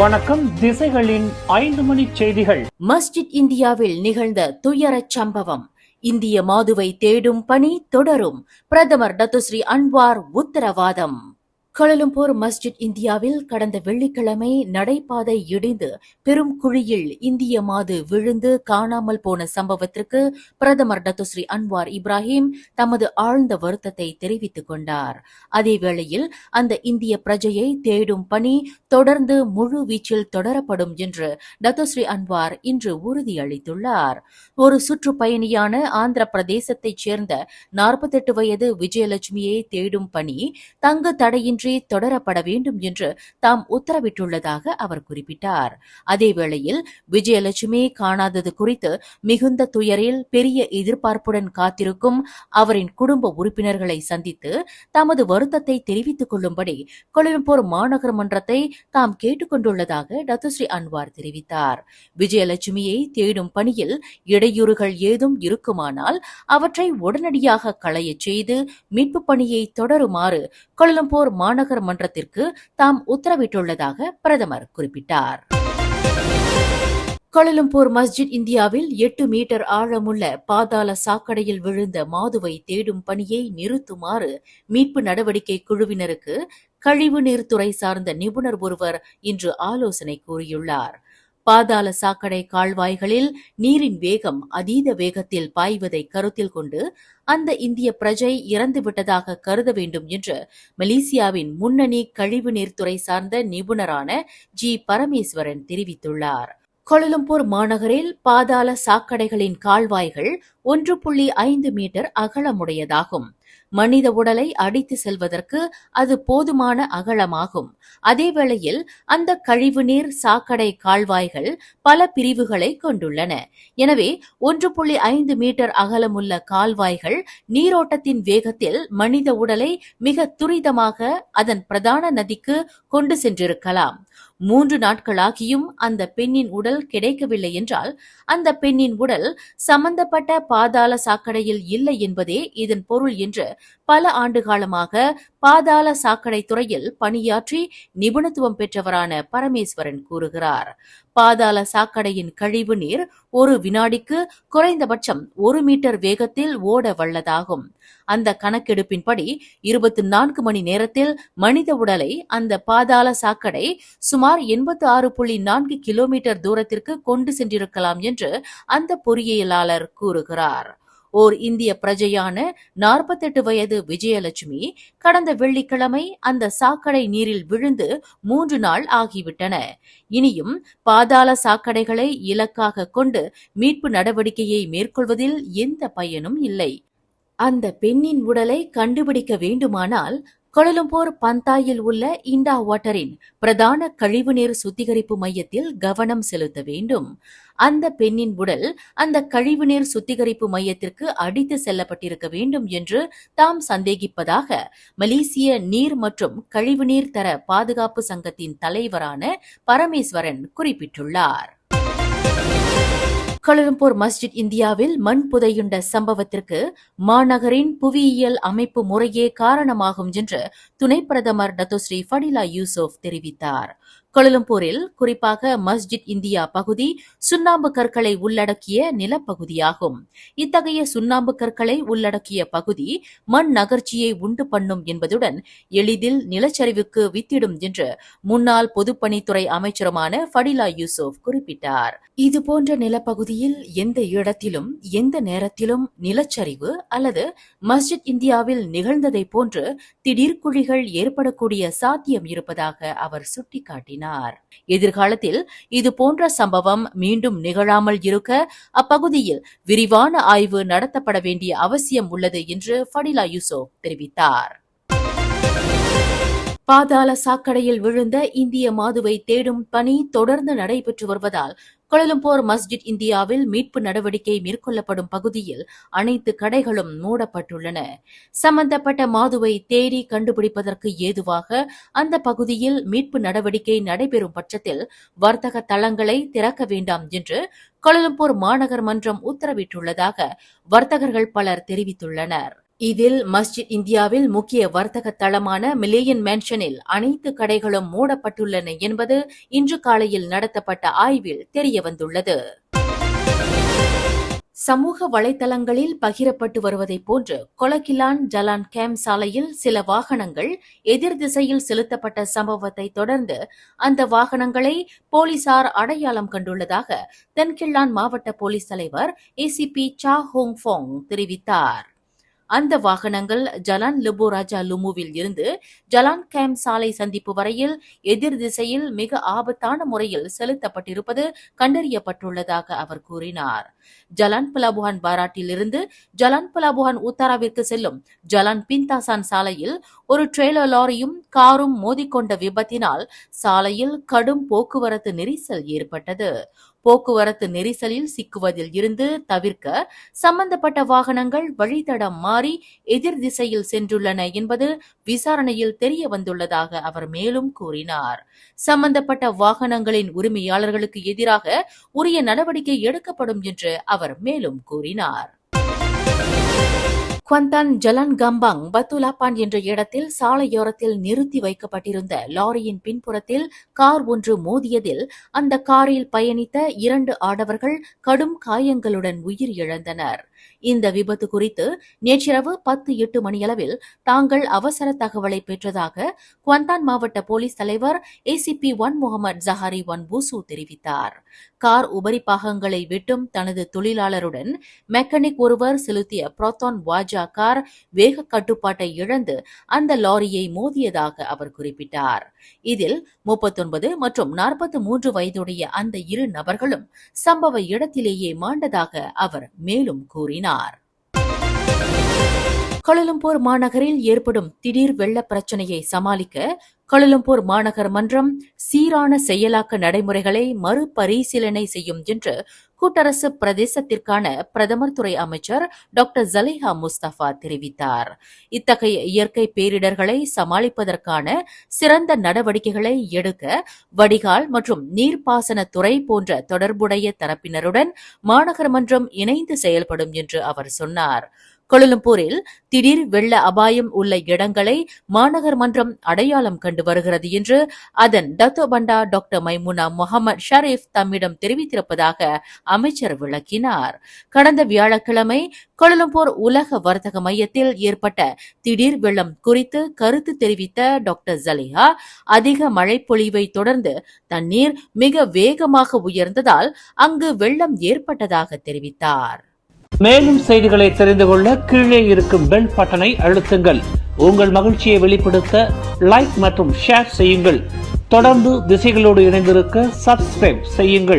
வணக்கம். திசைகளின் 5 மணி செய்திகள். மஸ்ஜித் இந்தியாவில் நிகழ்ந்த துயரச் சம்பவம். இந்திய மாதுவை தேடும் பணி தொடரும். பிரதமர் டத்துஸ்ரீ அன்வார் உத்தரவாதம். கோலாலம்பூர் மஸ்ஜித் இந்தியாவில் கடந்த வெள்ளிக்கிழமை நடைபாதை இடிந்து பெரும் குழியில் இந்திய மாது விழுந்து காணாமல் போன சம்பவத்திற்கு பிரதமர் டத்துஸ்ரீ அன்வார் இப்ராஹிம் தமது ஆழ்ந்த வருத்தத்தை தெரிவித்துக் கொண்டார். அதேவேளையில் அந்த இந்திய பிரஜையை தேடும் பணி தொடர்ந்து முழு வீச்சில் தொடரப்படும் என்று டத்துஸ்ரீ அன்வார் இன்று உறுதியளித்துள்ளார். ஒரு சுற்றுப்பயணியான ஆந்திர பிரதேசத்தைச் சேர்ந்த 48 வயது விஜயலட்சுமியை தேடும் பணி தங்கு தடையின்றி தொடரப்பட வேண்டும் என்று தாம் உத்தரவிட்டுள்ளதாக அவர் குறிப்பிட்டார். அதேவேளையில் விஜயலட்சுமி காணாதது குறித்து மிகுந்த துயரில் பெரிய எதிர்பார்ப்புடன் காத்திருக்கும் அவரின் குடும்ப உறுப்பினர்களை சந்தித்து தமது வருத்தத்தை தெரிவித்துக் கொள்ளும்படி கோலாலம்பூர் மாநகர மன்றத்தை தாம் கேட்டுக் கொண்டுள்ளதாக டத்துஸ்ரீ அன்வார் தெரிவித்தார். விஜயலட்சுமியை தேடும் பணியில் இடையூறுகள் ஏதும் இருக்குமானால் அவற்றை உடனடியாக களையச் செய்து மீட்புப் பணியை தொடருமாறு கோலாலம்பூர் மாநகர மன்றத்திற்கு தாம் உத்தரவிட்டுள்ளதாக பிரதமர் குறிப்பிட்டார். கோலாலம்பூர் மஸ்ஜித் இந்தியாவில் 8 மீட்டர் ஆழமுள்ள பாதாள சாக்கடையில் விழுந்த மாதுவை தேடும் பணியை நிறுத்துமாறு மீட்பு நடவடிக்கை குழுவினருக்கு கழிவுநீர் துறை சார்ந்த நிபுணர் ஒருவர் இன்று ஆலோசனை கூறியுள்ளார். பாதாள சாக்கடை கால்வாய்களில் நீரின் வேகம் அதீத வேகத்தில் பாய்வதை கருத்தில் கொண்டு அந்த இந்திய பிரஜை இறந்துவிட்டதாக கருத வேண்டும் என்று மலேசியாவின் முன்னணி கழிவுநீர் துறை சார்ந்த நிபுணரான ஜி பரமேஸ்வரன் தெரிவித்துள்ளார். கோலாலம்பூர் மாநகரில் பாதாள சாக்கடைகளின் கால்வாய்கள் 1.5 மீட்டர் அகலமுடையதாகும். மனித உடலை அடித்து செல்வதற்கு அது போதுமான அகலமாகும். அதேவேளையில் அந்த கழிவுநீர் சாக்கடை கால்வாய்கள் பல பிரிவுகளை கொண்டுள்ளன. எனவே 1.5 மீட்டர் அகலமுள்ள கால்வாய்கள் நீரோட்டத்தின் வேகத்தில் மனித உடலை மிக துரிதமாக அதன் பிரதான நதிக்கு கொண்டு சென்றிருக்கலாம். 3 நாட்களாகியும் அந்த பெண்ணின் உடல் கிடைக்கவில்லை என்றால் அந்த பெண்ணின் உடல் சம்பந்தப்பட்ட பாதாள சாக்கடையில் இல்லை என்பதே இதன் பொருள் என்று பல ஆண்டுகாலமாக பாதாள சாக்கடை துறையில் பணியாற்றி நிபுணத்துவம் பெற்றவரான பரமேஸ்வரன் கூறுகிறார். பாதாள சாக்கடையின் கழிவு நீர் ஒரு வினாடிக்கு குறைந்தபட்சம் 1 மீட்டர் வேகத்தில் ஓட வல்லதாகும். அந்த கணக்கெடுப்பின்படி 24 மணி நேரத்தில் மனித உடலை அந்த பாதாள சாக்கடை சுமார் 86.4 கிலோமீட்டர் தூரத்திற்கு கொண்டு சென்றிருக்கலாம் என்று அந்த பொறியியலாளர் கூறுகிறார். ஓர் இந்திய பிரஜையான 48 வயது விஜயலட்சுமி கடந்த வெள்ளிக்கிழமை அந்த சாக்கடை நீரில் விழுந்து 3 நாள் ஆகிவிட்டன. இனியும் பாதாள சாக்கடைகளை இலக்காக கொண்டு மீட்பு நடவடிக்கையை மேற்கொள்வதில் எந்த பயனும் இல்லை. அந்த பெண்ணின் உடலை கண்டுபிடிக்க வேண்டுமானால் கோலாலம்பூர் பந்தாயில் உள்ள இண்டா வாட்டரின் பிரதான கழிவுநீர் சுத்திகரிப்பு மையத்தில் கவனம் செலுத்த வேண்டும். அந்த பெண்ணின் உடல் அந்த கழிவுநீர் சுத்திகரிப்பு மையத்திற்கு அடித்து செல்லப்பட்டிருக்க வேண்டும் என்று தாம் சந்தேகிப்பதாக மலேசிய நீர் மற்றும் கழிவுநீர் தர பாதுகாப்பு சங்கத்தின் தலைவரான பரமேஸ்வரன் குறிப்பிட்டுள்ளார். கோலாலம்பூர் மஸ்ஜித் இந்தியாவில் மண் புதையுண்ட சம்பவத்திற்கு மாநகரின் புவியியல் அமைப்பு முறையே காரணமாகும் என்று துணை பிரதமர் டத்துஸ்ரீ ஃபடிலா யூசுப் தெரிவித்தார். கோலாலம்பூரில் குறிப்பாக மஸ்ஜித் இந்தியா பகுதி சுண்ணாம்பு கற்களை உள்ளடக்கிய நிலப்பகுதியாகும். இத்தகைய சுண்ணாம்பு கற்களை உள்ளடக்கிய பகுதி மண் நகர்ச்சியை உண்டு பண்ணும் என்பதுடன் எளிதில் நிலச்சரிவுக்கு வித்திடும் என்று முன்னாள் பொதுப்பணித்துறை அமைச்சருமான ஃபடிலா யூசுப் குறிப்பிட்டார். இதுபோன்ற நிலப்பகுதியில் எந்த இடத்திலும் எந்த நேரத்திலும் நிலச்சரிவு அல்லது மஸ்ஜித் இந்தியாவில் நிகழ்ந்ததை போன்று திடீர் குழிகள் ஏற்படக்கூடிய சாத்தியம் இருப்பதாக அவர் சுட்டிக்காட்டினார். எதிர்காலத்தில் இதுபோன்ற சம்பவம் மீண்டும் நிகழாமல் இருக்க அப்பகுதியில் விரிவான ஆய்வு நடத்தப்பட வேண்டிய அவசியம் உள்ளது என்று ஃபடிலா யூசுப் தெரிவித்தார். பாதாள சாக்கடையில் விழுந்த இந்திய மாதுவை தேடும் பணி தொடர்ந்து நடைபெற்று வருவதால் கோலாலம்பூர் மஸ்ஜித் இந்தியாவில் மீட்பு நடவடிக்கை மேற்கொள்ளப்படும் பகுதியில் அனைத்து கடைகளும் மூடப்பட்டுள்ளன. சம்பந்தப்பட்ட மாதுவை தேடி கண்டுபிடிப்பதற்கு ஏதுவாக அந்த பகுதியில் மீட்பு நடவடிக்கை நடைபெறும் பட்சத்தில் வர்த்தக தளங்களை திறக்க வேண்டாம் என்று கோலாலம்பூர் மாநகர் மன்றம் உத்தரவிட்டுள்ளதாக வர்த்தகர்கள் பலர் தெரிவித்துள்ளனர். இதில் மஸ்ஜித் இந்தியாவில் முக்கிய வர்த்தக தளமான மில்லேனியம் மேன்ஷனில் அனைத்து கடைகளும் மூடப்பட்டுள்ளன என்பது இன்று காலையில் நடத்தப்பட்ட ஆய்வில் தெரியவந்துள்ளது. சமூக வலைதளங்களில் பகிரப்பட்டு வருவதைப் போன்று கொலகிலான் ஜலான் கேம் சாலையில் சில வாகனங்கள் எதிர் திசையில் செலுத்தப்பட்ட சம்பவத்தை தொடர்ந்து அந்த வாகனங்களை போலீசார் அடையாளம் கண்டுள்ளதாக தென்கிள்ளான் மாவட்ட போலீஸ் தலைவர் ஏசிபி சா ஹோங் ஃபோங் தெரிவித்தார். அந்த வாகனங்கள் ஜலான் லுபு ராஜா லுமுவில் இருந்து ஜலான் கேம் சாலை சந்திப்பு வரையில் எதிர் திசையில் மிக ஆபத்தான முறையில் செலுத்தப்பட்டிருப்பது கண்டறியப்பட்டுள்ளதாக அவர் கூறினார். ஜலான் பலாபுகான் பாராட்டில் இருந்து ஜலான் பலாபுகான் உத்தாராவிற்கு செல்லும் ஜலான் பின்தாசான் சாலையில் ஒரு ட்ரெய்லர் லாரியும் காரும் மோதிக்கொண்ட விபத்தினால் சாலையில் கடும் போக்குவரத்து நெரிசல் ஏற்பட்டது. போக்குவரத்து நெரிசலில் சிக்குவதில் இருந்து தவிர்க்க சம்பந்தப்பட்ட வாகனங்கள் வழித்தடம் மாறி எதிர் திசையில் சென்றுள்ளன என்பது விசாரணையில் தெரிய வந்துள்ளதாக அவர் மேலும் கூறினார். சம்பந்தப்பட்ட வாகனங்களின் உரிமையாளர்களுக்கு எதிராக உரிய நடவடிக்கை எடுக்கப்படும் என்று அவர் மேலும் கூறினார். குவாந்தான் ஜலான் கம்பாங் பத்துலாப்பான் என்ற இடத்தில் சாலையோரத்தில் நிறுத்தி வைக்கப்பட்டிருந்த லாரியின் பின்புறத்தில் கார் ஒன்று மோதியதில் அந்த காரில் பயணித்த 2 ஆடவர்கள் கடும் காயங்களுடன் உயிர் இழந்தனர். இந்த விபத்து குறித்து நேற்றிரவு 10:08 மணியளவில் தாங்கள் அவசர தகவலை பெற்றதாக குவாந்தான் மாவட்ட போலீஸ் தலைவர் ஏசிபி 1 முகமது ஜஹாரி 1 பூசு தெரிவித்தார். கார் உபரி பாகங்களை வெட்டும் தனது தொழிலாளருடன் மெக்கானிக் ஒருவர் செலுத்திய புரோத்தான் வாஜா கார் வேக கட்டுப்பாட்டை இழந்து அந்த லாரியை மோதியதாக அவர் குறிப்பிட்டார். இதில் 39 மற்றும் 43 வயதுடைய அந்த 2 நபர்களும் சம்பவ இடத்திலேயே மாண்டதாக அவர் மேலும் கூறினார். கோலாலம்பூர் மாநகரில் ஏற்படும் திடீர் வெள்ள பிரச்சினையை சமாளிக்க கோலாலம்பூர் மாநகர் மன்றம் சீரான செயலாக்க நடைமுறைகளை மறுபரிசீலனை செய்யும் என்று கூட்டரசு பிரதேசத்திற்கான பிரதமர் துறை அமைச்சர் டாக்டர் ஜலேஹா முஸ்தபா தெரிவித்தார். இத்தகைய இயற்கை பேரிடர்களை சமாளிப்பதற்கான சிறந்த நடவடிக்கைகளை எடுக்க வடிகால் மற்றும் நீர்ப்பாசன துறை போன்ற தொடர்புடைய தரப்பினருடன் மாநகர் மன்றம் இணைந்து செயல்படும் என்று அவர் சொன்னார். கோலாலம்பூரில் திடீர் வெள்ள அபாயம் உள்ள இடங்களை மாநகர் மன்றம் அடையாளம் கண்டு வருகிறது என்று அதன் டத்தோ பண்டா டாக்டர் மைமுனா முகமது ஷரீப் தம்மிடம் தெரிவித்திருப்பதாக அமைச்சர் விளக்கினார். கடந்த வியாழக்கிழமை கோலாலம்பூர் உலக வர்த்தக மையத்தில் ஏற்பட்ட திடீர் வெள்ளம் குறித்து கருத்து தெரிவித்த டாக்டர் ஜலேஹா, அதிக மழைப்பொழிவை தொடர்ந்து தண்ணீர் மிக வேகமாக உயர்ந்ததால் அங்கு வெள்ளம் ஏற்பட்டதாக தெரிவித்தார். மேலும் செய்திகளை தெரிந்து கொள்ள கீழே இருக்கும் பெல் பட்டனை அழுத்துங்கள். உங்கள் மகிழ்ச்சியை வெளிப்படுத்த லைக் மற்றும் ஷேர் செய்யுங்கள். தொடர்ந்து திசைகளோடு இணைந்திருக்க சப்ஸ்கிரைப் செய்யுங்கள்.